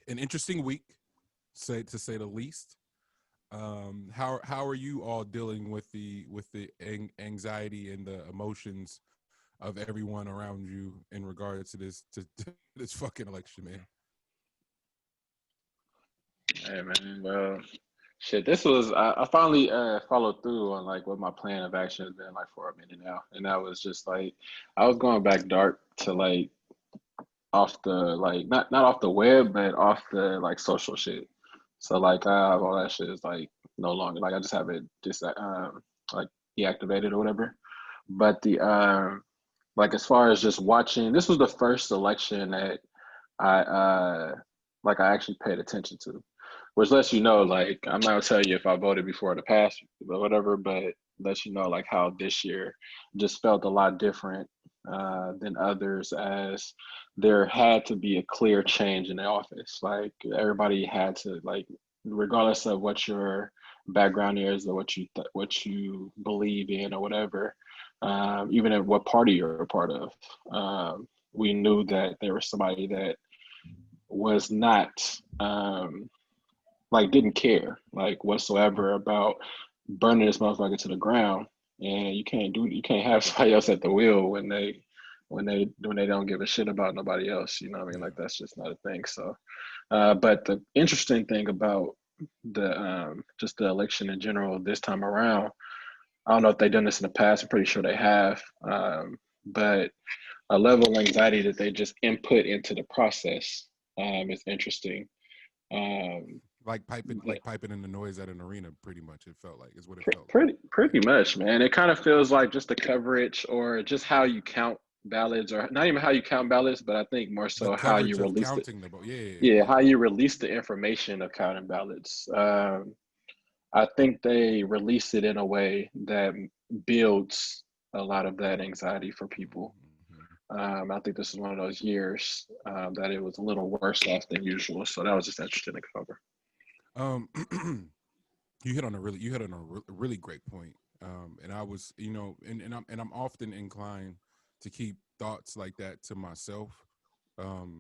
an interesting week, to say the least. How are you all dealing with the anxiety and the emotions of everyone around you in regards to to this fucking election, man? Hey man, well, shit. This was I finally followed through on like what my plan of action has been like for a minute now, and that was just like I was going back dark to like off the like not off the web, but off the like social shit. So like all that shit is like no longer like I just have it just like deactivated or whatever. But the like as far as just watching, this was the first election that I like I actually paid attention to, which lets you know like I'm not gonna tell you if I voted before the past or whatever, but lets you know like how this year just felt a lot different than others, as there had to be a clear change in the office. Like everybody had to like, regardless of what your background is or what you believe in or whatever, even at what party you're a part of. We knew that there was somebody that was not like didn't care like whatsoever about burning this motherfucker to the ground. And you can't have somebody else at the wheel when they don't give a shit about nobody else. You know what I mean? Yeah. Like that's just not a thing. So, but the interesting thing about the just the election in general this time around, I don't know if they've done this in the past. I'm pretty sure they have. But a level of anxiety that they just input into the process is interesting. Um, Like piping in the noise at an arena. Pretty much, it felt like is what it Pre- felt like. pretty pretty much, man. It kind of feels like just the coverage or just how you count ballots, or not even how you count ballots, but I think more The so how you coverage of release it. counting the vote. Yeah, yeah, yeah. Yeah, how you release the information of counting ballots. I think they release it in a way that builds a lot of that anxiety for people. Mhm. I think this is one of those years that it was a little worse off than usual. So that was just interesting to cover. Um, you hit on a really great point. And I was, and I'm often inclined to keep thoughts like that to myself,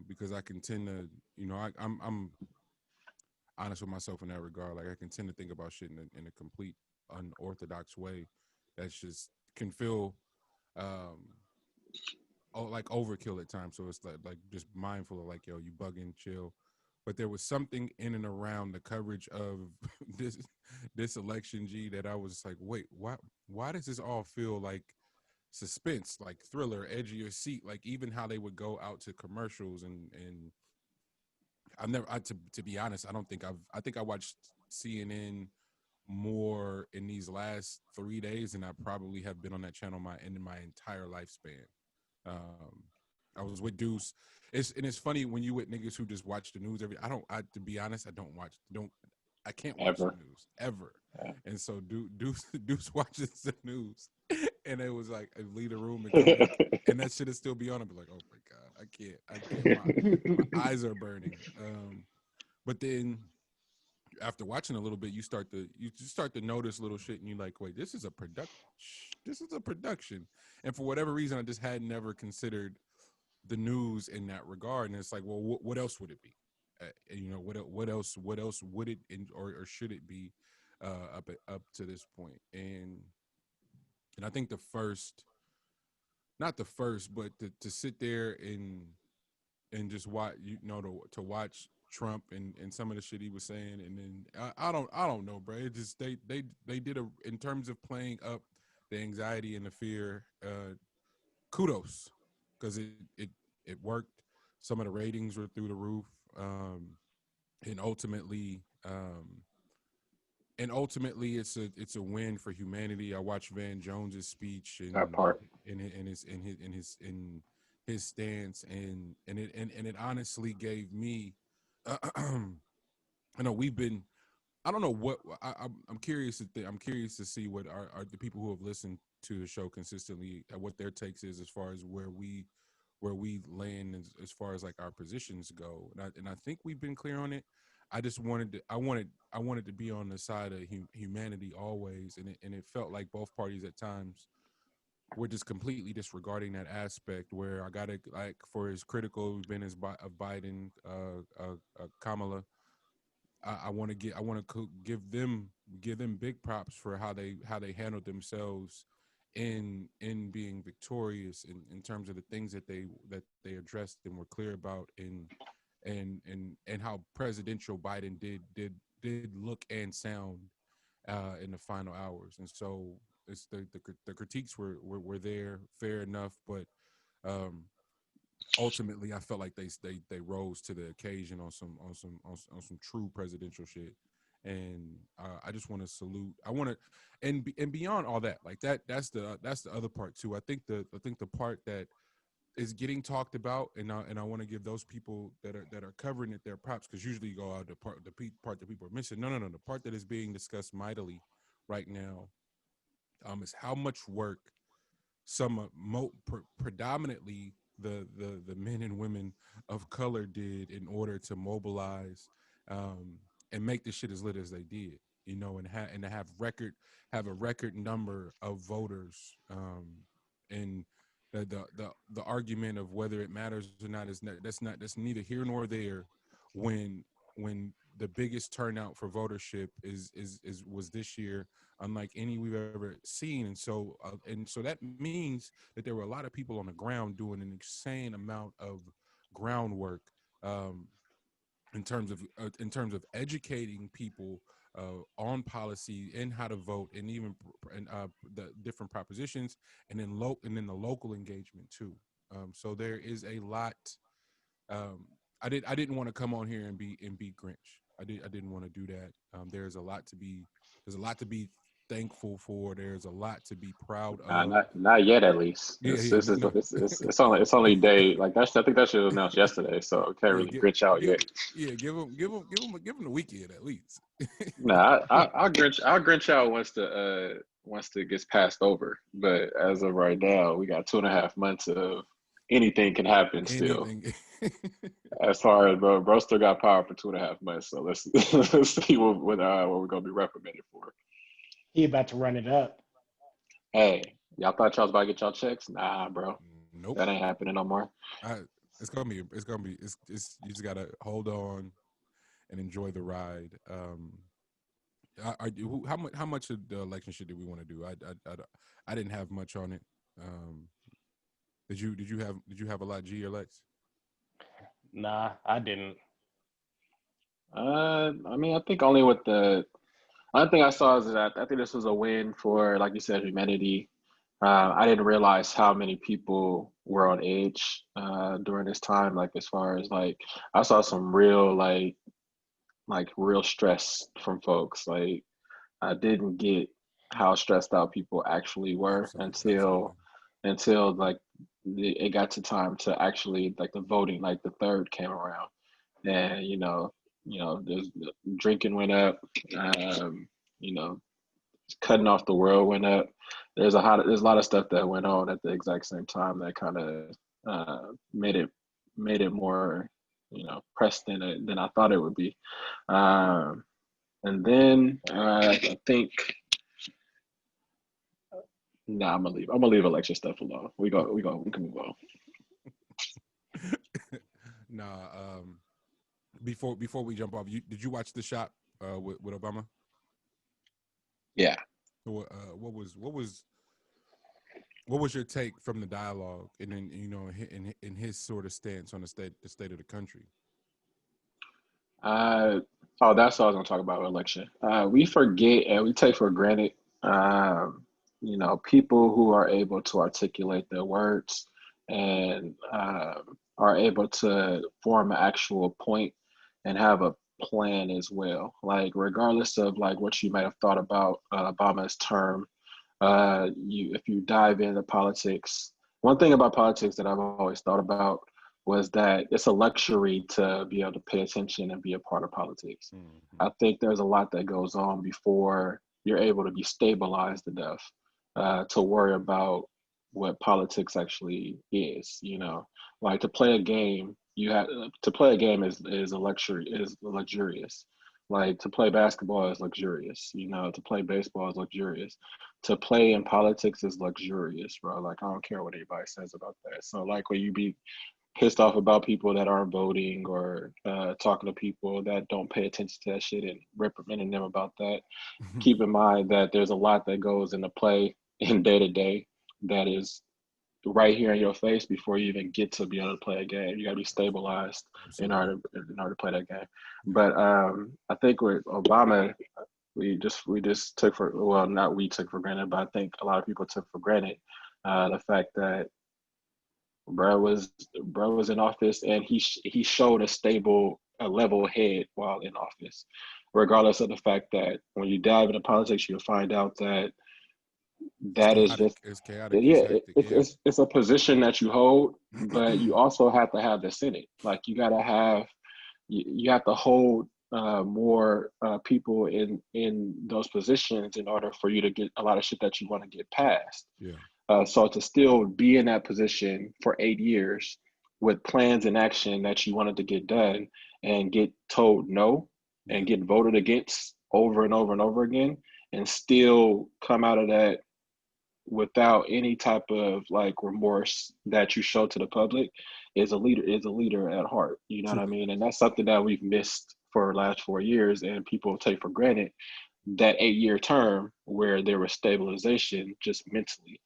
because I can tend to, I'm honest with myself in that regard. Like I can tend to think about shit in a complete unorthodox way. That's just can feel um like overkill at times. So it's like just mindful of like, yo, you bugging, chill. But there was something in and around the coverage of this this election, G, that I was like, wait, why does this all feel like suspense, like thriller, edge of your seat, like even how they would go out to commercials and I've never to be honest, I think I watched CNN more in these last 3 days than I probably have been on that channel in my entire lifespan. Um, I was with Deuce. It's funny when you with niggas who just watch the news every. To be honest, I don't watch don't I can't watch the Ever. news ever, Yeah. and so Deuce watches the news, and it was like I leave the room and come back, and that shit will still be on. And be like, oh my god, I can't. My eyes are burning. But then after watching a little bit, you just start to notice little shit, and you're like, wait, this is a production, and for whatever reason, I just had never considered the news in that regard. And it's like, well, what else would it be? What else would it or should it be up to this point? And I think the first, not the first, but to sit there and just watch, to watch Trump and some of the shit he was saying, and then I don't know, bro. It just they did a in terms of playing up the anxiety and the fear. Kudos, because it worked. Some of the ratings were through the roof, and ultimately it's a win for humanity. I watched Van Jones's speech That and part. in his stance, and it honestly gave me. I know we've been. I don't know what I'm curious I'm curious to see what are the people who have listened to the show consistently, what their takes is as far as where we land as far as like our positions go, and I think we've been clear on it. I just I wanted to be on the side of humanity always, and it felt like both parties at times we're just completely disregarding that aspect where I gotta like for as critical we've been as of Biden, Kamala. I want to get I want to give them big props for how they handled themselves in being victorious in terms of the things that they addressed and were clear about and how presidential Biden did look and sound in the final hours. And so it's the critiques were there, fair enough, but um, ultimately I felt like they rose to the occasion on some true presidential shit. And I just want to salute. I want to, and beyond all that, like that's the other part too. I think the part that is getting talked about, and I want to give those people that are covering it their props because usually you go out part that people are missing. No. The part that is being discussed mightily right now is how much work some predominantly the men and women of color did in order to mobilize um, and make this shit as lit as they did, you know, and to have a record number of voters, and the argument of whether it matters or not that's neither here nor there when the biggest turnout for votership is was this year unlike any we've ever seen. And so that means that there were a lot of people on the ground doing an insane amount of groundwork, um, in terms of educating people on policy and how to vote and even and the different propositions and then the local engagement too. So there is a lot. um, I didn't want to come on here and be Grinch. I didn't want to do that. There's a lot to be thankful for. There's a lot to be proud of. Not yet, at least. Yeah, yeah, no, no. It's only day like that's. I think that should was announced yesterday, so I can't Yeah, really gritch out give yet. yeah, give them the weekend at least. Nah, I'll Grinch out once the gets passed over. But as of right now, we got 2.5 months of anything can happen still. Anything. As far as bro still got power for 2.5 months. So let's let's see what we're gonna be reprimanded for. He about to run it up. Hey, y'all thought y'all was about to get y'all checks? Nah, bro, Nope. that ain't happening no more. I, it's you just gotta hold on and enjoy the ride. How much of the election shit did we want to do? I didn't have much on it. Um, did you have a lot, G or Lex? Nah, I didn't. I mean, I think only with the only thing I saw is that I think this was a win for, like you said, humanity. I didn't realize how many people were on edge during this time. Like as far as like, I saw some real like real stress from folks. Like I didn't get how stressed out people actually were Absolutely. until like it got to time to actually like the voting, like the third came around, and there's drinking went up, you know, cutting off the world went up. There's a lot of stuff that went on at the exact same time that kind of made it more pressed than I thought it would be. Um, and then I think nah, I'm gonna leave election stuff alone. We can move on. Nah. Before we jump off, did you watch the shop with Obama? Yeah. What was your take from the dialogue and then in his sort of stance on the state of the country? Uh, oh, that's what I was gonna talk about election. We forget and we take for granted, um, people who are able to articulate their words and are able to form an actual point and have a plan as well. Like regardless of like what you might have thought about Obama's term, if you dive into politics, one thing about politics that I've always thought about was that it's a luxury to be able to pay attention and be a part of politics. Mm-hmm. I think there's a lot that goes on before you're able to be stabilized enough to worry about what politics actually is. Like to play a game, you have to play a game is a luxury is luxurious. Like to play basketball is luxurious. To play baseball is luxurious. to play in politics is luxurious, bro. Like I don't care what anybody says about that. So like when you be pissed off about people that aren't voting or talking to people that don't pay attention to that shit and reprimanding them about that, keep in mind that there's a lot that goes into play in day to day that is right here in your face before you even get to be able to play a game. You got to be stabilized Absolutely. in order to play that game. Yeah. But I think with Obama, we just took for well, not we took for granted, but I think a lot of people took for granted the fact that bro was in office and he showed a stable, a level head while in office, regardless of the fact that when you dive into politics, you'll find out that It's that is chaotic. just It's chaotic. yeah, It's hectic. Yeah. it's a position that you hold, but you also have to have the Senate. Like you got to have you have to hold more people in those positions in order for you to get a lot of shit that you want to get passed. Yeah. So to still be in that position for 8 years with plans in action that you wanted to get done and get told no Yeah. and get voted against over and over and over again and still come out of that without any type of like remorse that you show to the public is a leader at heart. You know what I Truly. mean? And that's something that we've missed for the last 4 years and people take for granted that 8 year term where there was stabilization just mentally.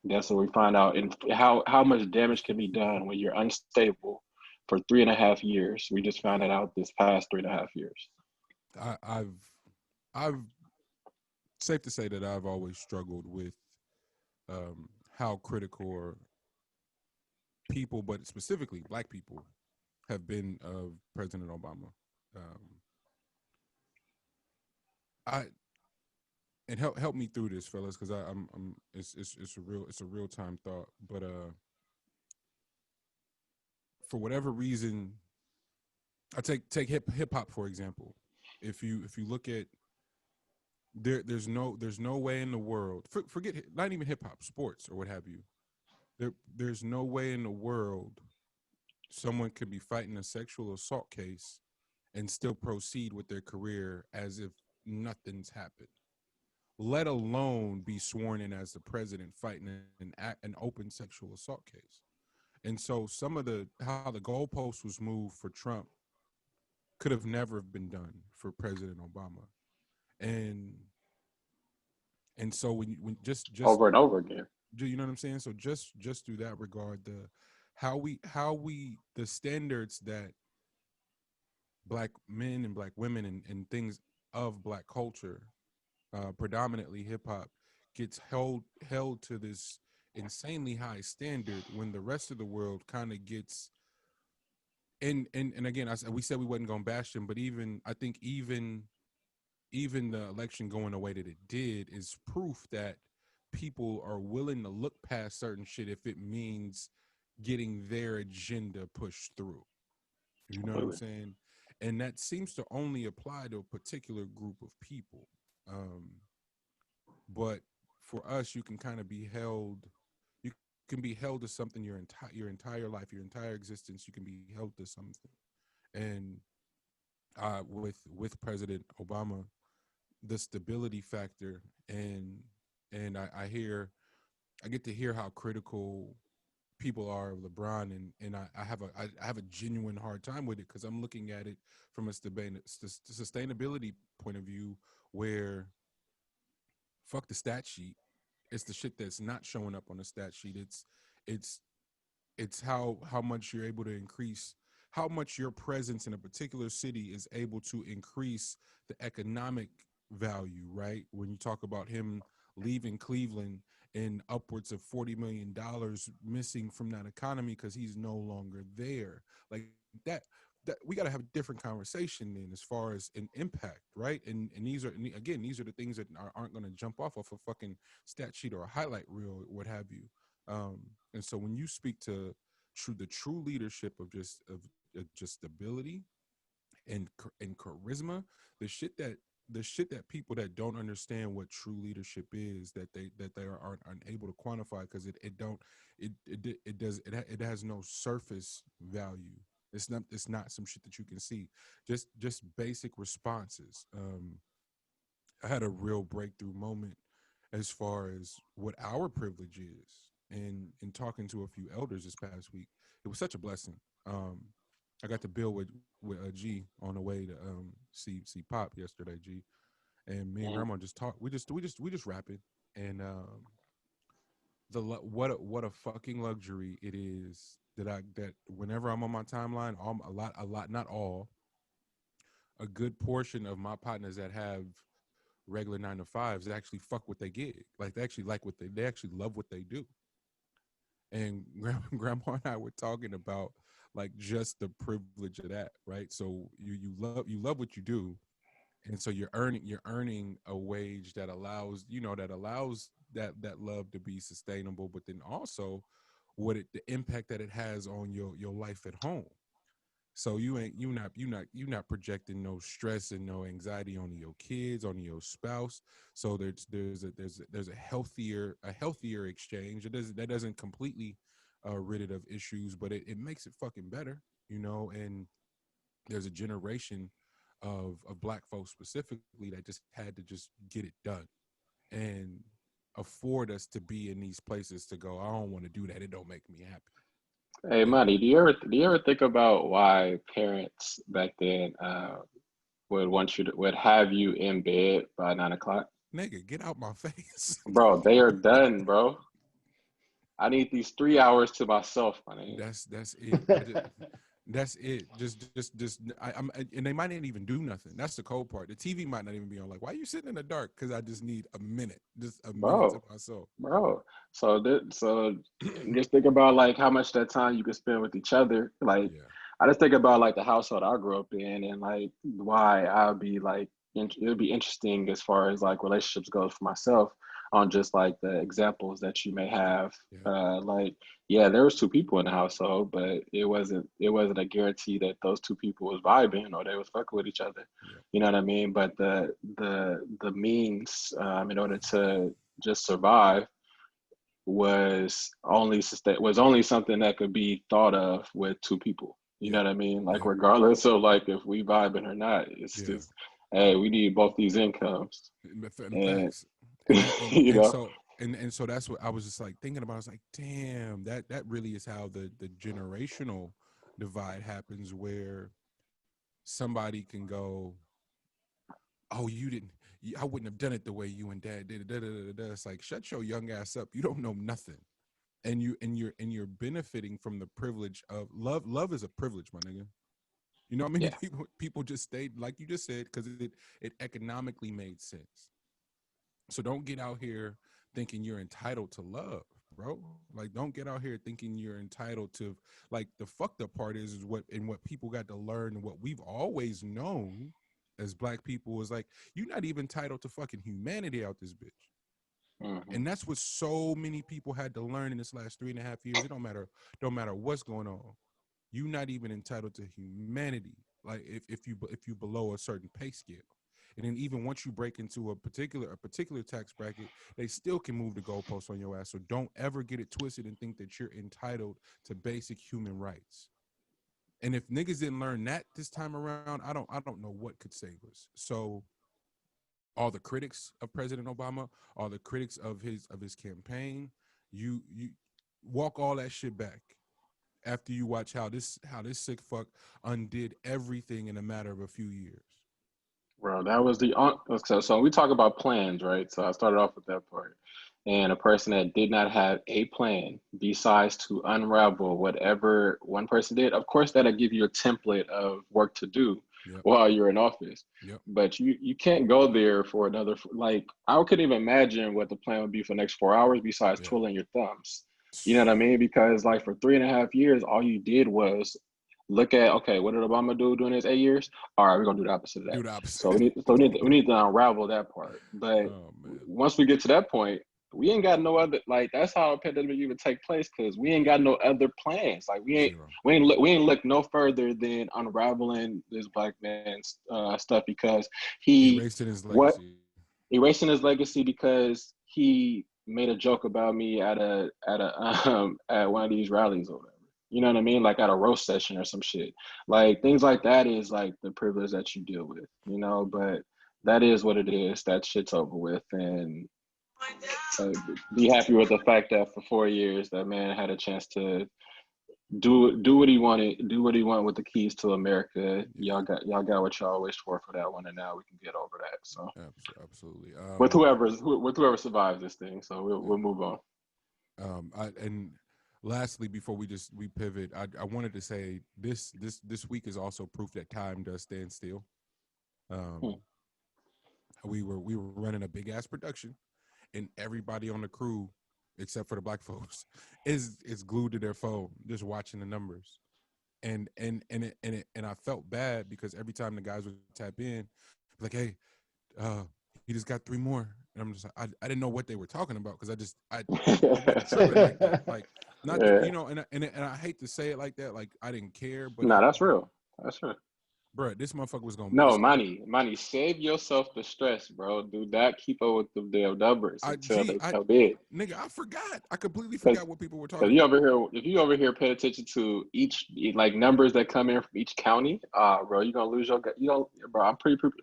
That's what we find out and how much damage can be done when you're unstable for 3.5 years. We just found it out this past 3.5 years. I've safe to say that I've always struggled with how critical or people, but specifically Black people, have been of President Obama. Um, I and help me through this, fellas, because I'm it's a real time thought. But for whatever reason, I take hip hop for example. If you look at there's no way in the world, forget not even hip hop, sports or what have you. There's no way in the world someone could be fighting a sexual assault case and still proceed with their career as if nothing's happened, let alone be sworn in as the president fighting an open sexual assault case. And so some of the how the goalpost was moved for Trump could have never been done for President Obama. And so when just Over and over again. do you know what I'm saying? So just through that regard, the how we the standards that Black men and Black women and things of Black culture, predominantly hip hop, gets held to this insanely high standard when the rest of the world kind of gets and again I said we said we wasn't gonna bash them, but even I think even the election going the way that it did is proof that people are willing to look past certain shit if it means getting their agenda pushed through. You know what I'm Completely. saying? And that seems to only apply to a particular group of people. Um, but for us, you can kind of be held. You can be held to something your entire life, your entire existence. You can be held to something. And with President Obama, the stability factor and I get to hear how critical people are of LeBron and I have a genuine hard time with it because I'm looking at it from a sustainability point of view where fuck the stat sheet. It's the shit that's not showing up on the stat sheet. It's it's how much you're able to increase how much your presence in a particular city is able to increase the economic value, right? When you talk about him leaving Cleveland and upwards of $40 million missing from that economy because he's no longer there. Like that we got to have a different conversation then as far as an impact, right? And these are again these are the things that aren't going to jump off a fucking stat sheet or a highlight reel, what have you. And so when you speak to the true leadership of just stability and charisma, the shit that the shit that people that don't understand what true leadership is that they aren't unable to quantify because it don't it does it has no surface value. It's not some shit that you can see. Just basic responses. I had a real breakthrough moment as far as what our privilege is. And in talking to a few elders this past week, it was such a blessing. Um, I got to build with G on the way to see Pop yesterday, G, and me and Mhm. Grandma just talked. We just rapping, and what a fucking luxury it is that whenever I'm on my timeline, a lot, not all, a good portion of my partners that have regular 9 to 5s actually fuck what they gig. Like they actually like what they actually love what they do. And grandma and I were talking about like just the privilege of that, right? So you love what you do, and so you're earning a wage that allows that love to be sustainable, but then also the impact that it has on your life at home. So you not projecting no stress and no anxiety onto your kids, onto your spouse. So there's a healthier exchange. That doesn't completely rid it of issues, but it makes it fucking better, and there's a generation of black folks specifically that just had to just get it done and afford us to be in these places to go, I don't want to do that. It don't make me happy. Hey, And Monty, do you ever think about why parents back then would have you in bed by 9 o'clock? nigga, get out my face. Bro, they are done, bro. I need these 3 hours to myself, my nigga. That's it. That's it. And they might not even do nothing. That's the cold part. The TV might not even be on. Like, why are you sitting in the dark? Because I just need just a minute to Bro, myself. bro. So just think about like how much that time you can spend with each other. Like Yeah, I just think about like the household I grew up in and like why I'd be like it would be interesting as far as like relationships goes for myself on just like the examples that you may have. yeah, Like yeah, there was two people in the household, but it wasn't a guarantee that those two people was vibing or they was fucking with each other. yeah, You know what I mean? But the means in order to just survive was only something that could be thought of with two people. You know yeah, what I mean? Like yeah, regardless of like if we vibing or not, it's yeah. just hey, we need both these incomes, In and facts, and you and know, so and so that's what I was just like thinking about. I was like, damn, that really is how the generational divide happens, where somebody can go, oh, you didn't. I wouldn't have done it the way you and dad did it. Da, da, da, da. It's like, shut your young ass up. You don't know nothing, and you're benefiting from the privilege of love. Love is a privilege, my nigga. You know how many yeah, people just stayed like you just said because it economically made sense. So don't get out here thinking you're entitled to love, bro. Like don't get out here thinking you're entitled to, like, the fucked up part is what people got to learn and what we've always known as black people is like you're not even entitled to fucking humanity out this bitch. hmm And that's what so many people had to learn in this last 3.5 years. It don't matter what's going on. You're not even entitled to humanity. Like if you below a certain pay scale. And then even once you break into a particular tax bracket, they still can move the goalposts on your ass. So don't ever get it twisted and think that you're entitled to basic human rights. And if niggas didn't learn that this time around, I don't know what could save us. So all the critics of President Obama, all the critics of his campaign, you walk all that shit back after you watch how this sick fuck undid everything in a matter of a few years. bro. That was so we talk about plans, right? So I started off with that part. And a person that did not have a plan besides to unravel whatever one person did, of course, that'll give you a template of work to do Yep. while you're in office. Yep. But you can't go there for another, like, I couldn't even imagine what the plan would be for the next 4 hours besides Yeah. twiddling your thumbs. You know what I mean? Because, like, for 3.5 years, all you did was look at, okay, what did Obama do during his 8 years? All right, we're gonna do the opposite of that. Do the So opposite. we need to unravel that part. But Oh man. once we get to that point, we ain't got no other, like that's how a pandemic even take place because we ain't got no other plans. Like Zero. we ain't look no further than unraveling this black man's stuff because he Erasing his what legacy. erasing his legacy because he made a joke about me at one of these rallies or whatever. You know what I mean? Like at a roast session or some shit. Like things like that is like the privilege that you deal with, but that is what it is. That shit's over with. And Uh, be happy with the fact that for 4 years that man had a chance to do what he wanted, do what he wanted with the keys to America. Yeah, Y'all got what y'all wished for that one, and now we can get over that. So absolutely. with whoever survives this thing, so Yeah. we'll move on. And lastly, before we pivot, I wanted to say this week is also proof that time does stand still. Um, Hmm. we were running a big ass production, and everybody on the crew, except for the black folks, is glued to their phone, just watching the numbers. And I felt bad because every time the guys would tap in, like, hey, he just got 3 more, and I'm just like, I didn't know what they were talking about because I wasn't tripping like that, like not Yeah, and I hate to say it like that, like I didn't care, but no, that's real. That's real. bro, this motherfucker was gonna No, Money, save yourself the stress, bro. Do not keep up with the damn numbers I until gee they I come in. nigga, I forgot, I completely Because forgot what people were Cause talking you about. over here, if you over here pay attention to each like numbers that come in from each county, bro, you gonna lose your, you don't, bro.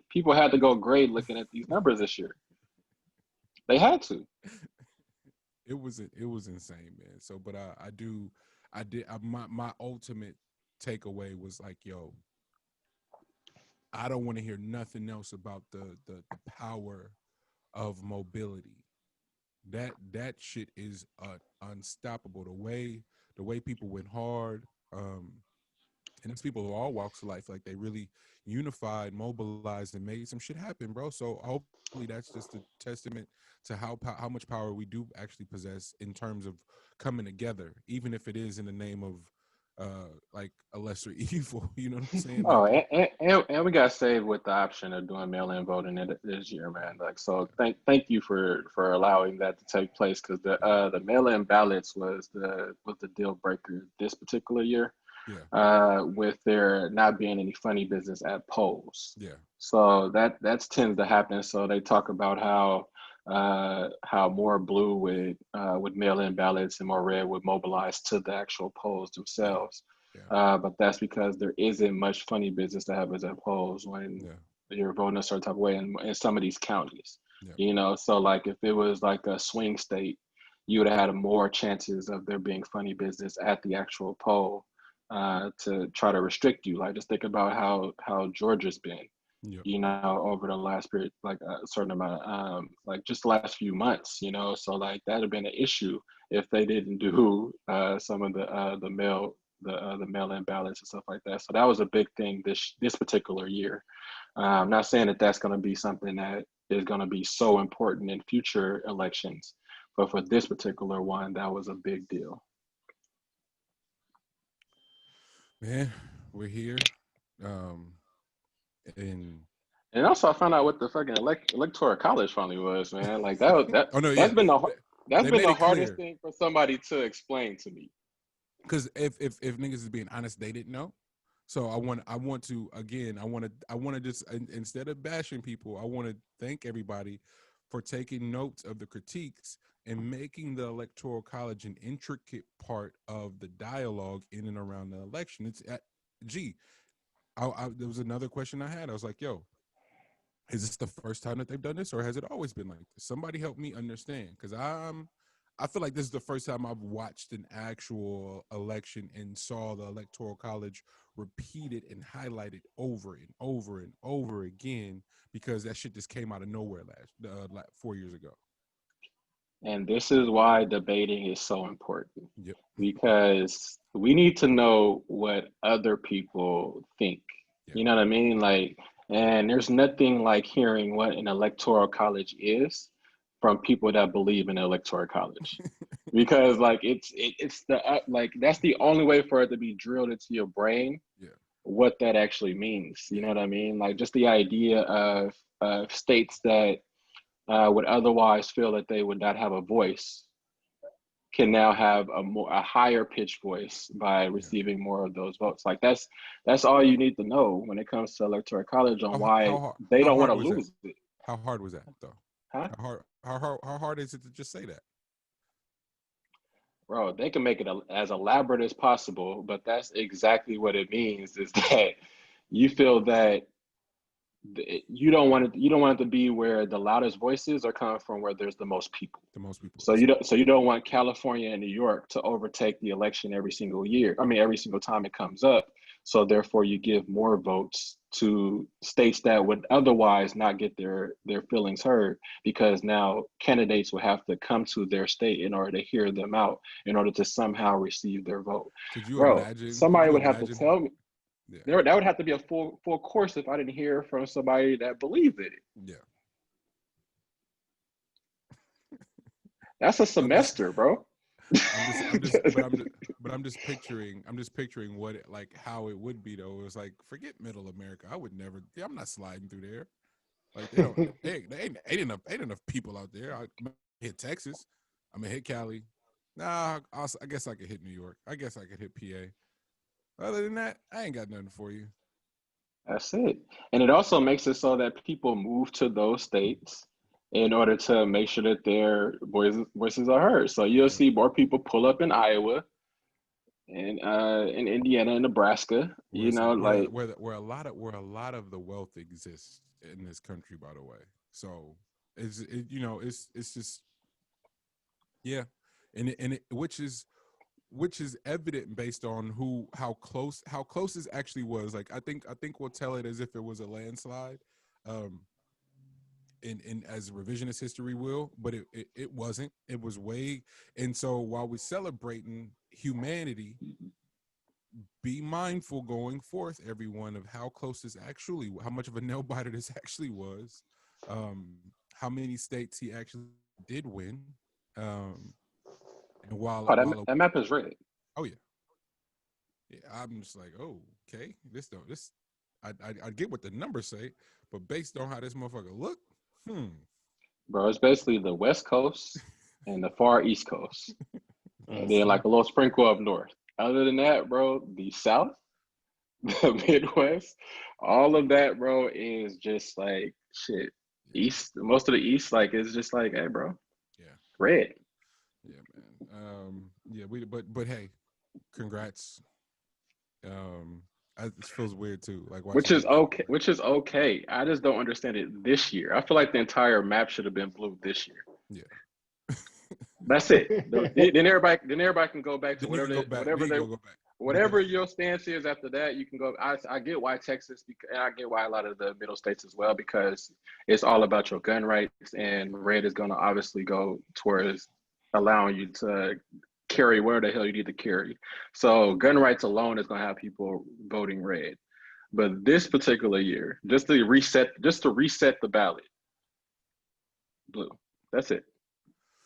People had to go grade looking at these numbers this year. They had to. It was insane, man. So, but my ultimate takeaway was like, yo, I don't want to hear nothing else about the power of mobility. That shit is unstoppable. The way people went hard, and it's people of all walks of life. Like they really unified, mobilized, and made some shit happen, bro. So hopefully that's just a testament to how much power we do actually possess in terms of coming together, even if it is in the name of like a lesser evil. You know what I'm saying? Oh, Like, and we got saved with the option of doing mail-in voting this year, man. Like, so thank you for allowing that to take place because the mail-in ballots was the deal breaker this particular year. yeah, With there not being any funny business at polls. yeah, So that tends to happen. So they talk about how more blue would mail in ballots and more red would mobilize to the actual polls yeah, themselves. yeah, But that's because there isn't much funny business that happens at polls when yeah, you're voting a certain type of way in some of these counties. yeah, So like if it was like a swing state, you would have had more chances of there being funny business at the actual poll to try to restrict you. Like just think about how Georgia's been, yeah. over the last period, like a certain amount of like just the last few months, So like that'd have been an issue if they didn't do some of the mail-in ballots and stuff like that. So that was a big thing this particular year. I'm not saying that that's going to be something that is going to be so important in future elections, but for this particular one, that was a big deal. Man, we're here, um, and And also, I found out what the fucking electoral college finally was, man. Like that was that oh no, that's yeah, been the that's they been made the it hardest clear. thing for somebody to explain to me. Because if niggas is being honest, they didn't know. So I want to again I want to just instead of bashing people, I want to thank everybody for taking notes of the critiques and making the electoral college an intricate part of the dialogue in and around the election. Gee, there was another question I had. I was like, yo, is this the first time that they've done this, or has it always been like this? Somebody help me understand, because I feel like this is the first time I've watched an actual election and saw the electoral college repeated and highlighted over and over and over again, because that shit just came out of nowhere like 4 years ago. And this is why debating is so important Yep. because we need to know what other people think. Yeah. You know what I mean? Like, and there's nothing like hearing what an electoral college is from people that believe in the electoral college. Because like it's the like that's the only way for it to be drilled into your brain Yeah. what that actually means. You Yeah. know what I mean? Like just the idea of states that would otherwise feel that they would not have a voice can now have a higher pitched voice by Yeah. receiving more of those votes. Like that's all you need to know when it comes to electoral college on How why hard? they How don't want hard to was that? lose it. How hard was that though? Huh? How hard is it to just say that? Bro, they can make it as elaborate as possible, but that's exactly what it means is that you feel that you don't want it to be where the loudest voices are coming from where there's the most people. The most people. So you don't want California and New York to overtake the election every single year. I mean, every single time it comes up. So therefore, you give more votes to states that would otherwise not get their feelings heard, because now candidates will have to come to their state in order to hear them out, in order to somehow receive their vote. Could you Bro, imagine? Could somebody you would have to imagine? tell me. Yeah. That would have to be a full course if I didn't hear from somebody that believed in it. Yeah. That's a I'm just semester, bro. I'm just picturing what it, like how it would be though. It was like, forget middle America. I would never. Yeah, I'm not sliding through there. Like they ain't enough people out there. I'm gonna hit Texas. I'm gonna hit Cali. Nah, I guess I could hit New York. I guess I could hit PA. Other than that, I ain't got nothing for you. That's it. And it also makes it so that people move to those states in order to make sure that their voices are heard. So you'll Yep. see more people pull up in Iowa and in Indiana and Nebraska. Where You it's, know, like, where a lot of the wealth exists in this country, by the way. So it's just yeah, which is evident based on how close this actually was. Like I think we'll tell it as if it was a landslide, um, in as revisionist history will, but it wasn't. It was way. And so while we're celebrating humanity, be mindful going forth, everyone, of how close this actually, how much of a nail biter this actually was, how many states he actually did win, um, and oh, while that map is red. oh yeah, yeah, I'm just like, oh, okay, this I get what the numbers say, but based on how this motherfucker look, hmm, Bro, it's basically the West Coast and the far East Coast. And then Mhm. like a little sprinkle up north. Other than that, bro, the South, the Midwest, all of that, bro, is just like shit. yeah, East, most of the East, like, it's just like, hey, bro, yeah, red. yeah, man, yeah, but hey, congrats. Um, it feels weird too, like Which watching is you win. okay. Which is okay. I just don't understand it this year. I feel like the entire map should have been blue this year. Yeah. That's it. Then everybody can go back to Then you can go back. Then you go back. whatever your stance is after that. You can go. I get why Texas, and I get why a lot of the middle states as well, because it's all about your gun rights, and red is going to obviously go towards allowing you to carry where the hell you need to carry. So gun rights alone is going to have people voting red. But this particular year, just to reset the ballot, blue. That's it.